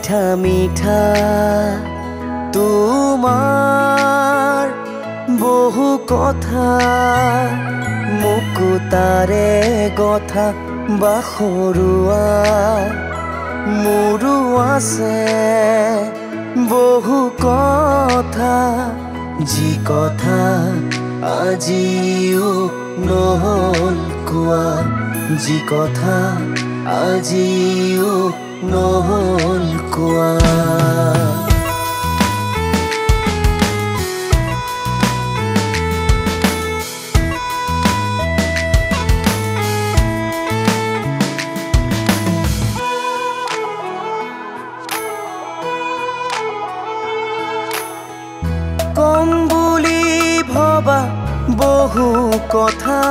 মিঠা মিঠা তোমাৰ বহু কথা মুকুতাৰে গথা বাখৰুৱা মোৰো আছে বহু কথা যি কথা আজিও নহল কোৱা যি কথা আজিও নহল কোৱা কম বুলি ভবা বহু কথা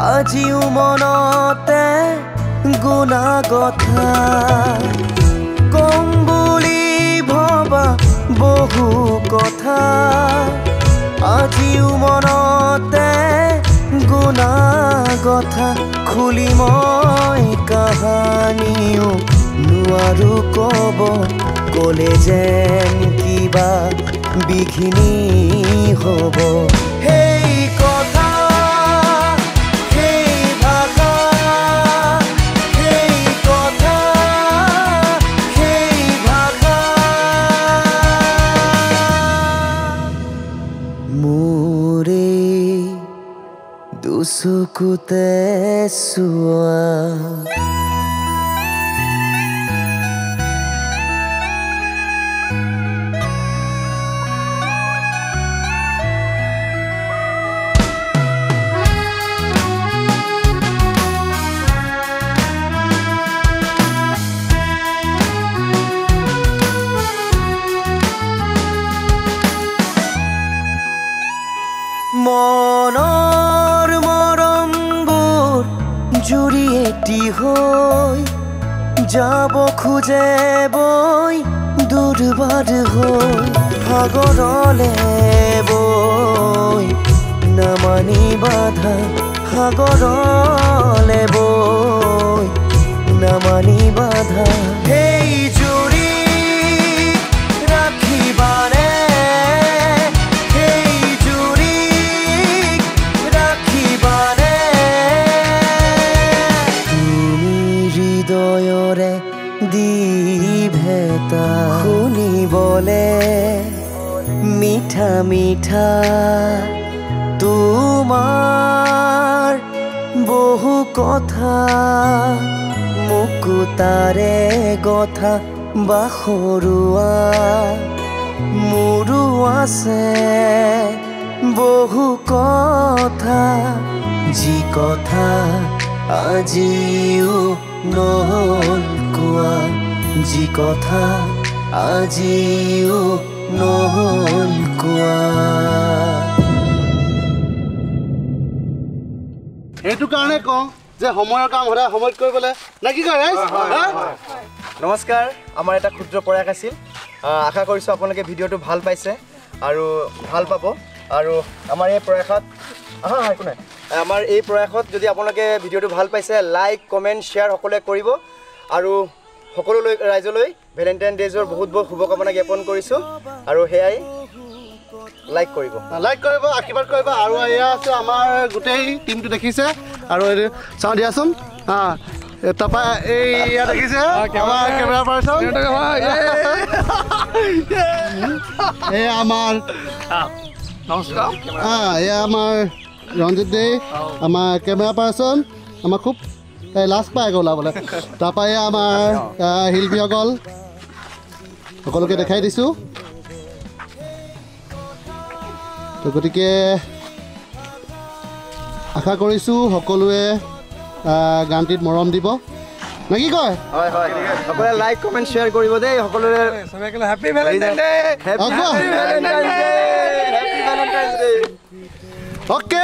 আজিও মনতে গুণা কথা কম বুলি ভবা বহু কথা আজিও মনতে গুণা কথা খুলি মই কাহানিও নোৱাৰো কব কলে যেন কিবা বিঘিনি হব সেই কথা সেই ভাষা সেই কথা সেই ভাষা মোৰে দুচকুতে চোৱা মনৰ মৰমবোৰ জুৰি এটি হৈ যাব খোজে বৈ দুৰ্বাৰ হৈ সাগৰলে বৈ নামানি বাধা সাগৰলে বৈ নামানি বাধা সেই জুৰি ৰাখিবানে দিভেতা শুনিবলে মিঠা মিঠা তোমাৰ বহু কথা মুকুতাৰে গথা বাখৰুৱা মোৰো আছে বহু কথা যি কথা আজিও নহল কোৱা যি কথা আজিও নহল কোৱা এইটো কাৰণে কওঁ যে সময়ৰ কাম সদায় সময়ত কৰিবলৈ নে কি কয় গাইজ নমস্কাৰ আমাৰ এটা ক্ষুদ্ৰ প্ৰয়াস আছিল আশা কৰিছোঁ আপোনালোকে ভিডিঅ'টো ভাল পাইছে আৰু ভাল পাব আৰু আমাৰ এই প্ৰয়াসত একো নাই আমাৰ এই প্ৰয়াসত যদি আপোনালোকে ভিডিঅ'টো ভাল পাইছে লাইক কমেণ্ট শ্বেয়াৰ সকলোৱে কৰিব আৰু সকলো ৰাইজলৈ ভেলেণ্টাইন ডেজৰ বহুত বহুত শুভকামনা জ্ঞাপন কৰিছোঁ আৰু সেয়াই লাইক কৰিব আশীৰ্বাদ কৰিব আৰু এয়া আছে আমাৰ গোটেই টিমটো দেখিছে আৰু চাওঁ দিয়াচোন তাৰপৰা এয়া দেখিছে আমাৰ কেমেৰা পাৰ্চন এয়া আমাৰ নমস্কাৰ এয়া আমাৰ ৰঞ্জিত দে আমাৰ কেমেৰা পাৰ্চন আমাৰ খুব লাষ্ট পাই গ'ল ওলাবলৈ তাৰপৰা এয়া আমাৰ শিল্পীসকল সকলোকে দেখাই দিছোঁ তো গতিকে আশা কৰিছোঁ সকলোৱে গানটিত মৰম দিব নে কি কয় হয় হয় সকলোৱে লাইক কমেণ্ট শ্বেয়াৰ কৰিব দেই সকলোৱে হেপী ভেলেণ্টাইন ডে অ'কে